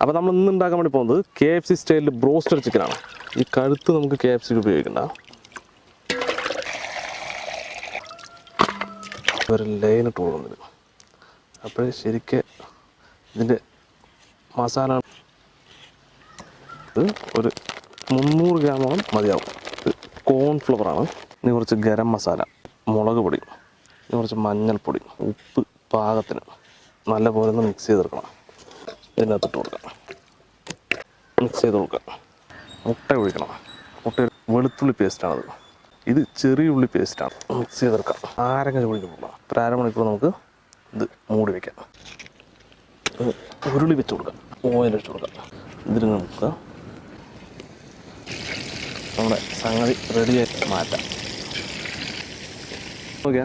അപ്പോൾ നമ്മൾ ഇന്ന് ഉണ്ടാക്കാൻ വേണ്ടി പോകുന്നത് KFC സ്റ്റൈലിൽ ബ്രോസ്റ്റഡ് ചിക്കനാണ്. ഈ കഴുത്ത് നമുക്ക് KFC ഉപയോഗിക്കണ്ട. ഒരു ലൈൻ ഇട്ട് കൊടുക്കുന്നത്. അപ്പോൾ ശരിക്കും ഇതിൻ്റെ മസാല ഒരു 300 ഗ്രാമോളം മതിയാവും. ഇത് കോൺഫ്ലവറാണ്. ഇനി കുറച്ച് ഗരം മസാല, മുളക് പൊടി, ഇനി കുറച്ച് മഞ്ഞൾപ്പൊടി, ഉപ്പ് പാകത്തിന് നല്ലപോലെ ഒന്ന് മിക്സ് ചെയ്തെടുക്കണം. ഇതിനകത്തിട്ട് കൊടുക്കാം. മിക്സ് ചെയ്ത് കൊടുക്കാം. മുട്ട ഒഴിക്കണം. മുട്ട വെളുത്തുള്ളി പേസ്റ്റാണത്. ഇത് ചെറിയ ഉള്ളി പേസ്റ്റാണ്. മിക്സ് ചെയ്തെടുക്കാം. നാരങ്ങ ഒഴിക്കണം. ഒരു അരമണിക്കൂർ നമുക്ക് ഇത് മൂടി വയ്ക്കാം. ഉരുളി വെച്ച് കൊടുക്കാം. ഓയിൽ വെച്ച് കൊടുക്കാം. ഇതിൽ നമുക്ക് നമ്മുടെ സംഗതി റെഡിയാക്കി മാറ്റാം. ഓക്കെ.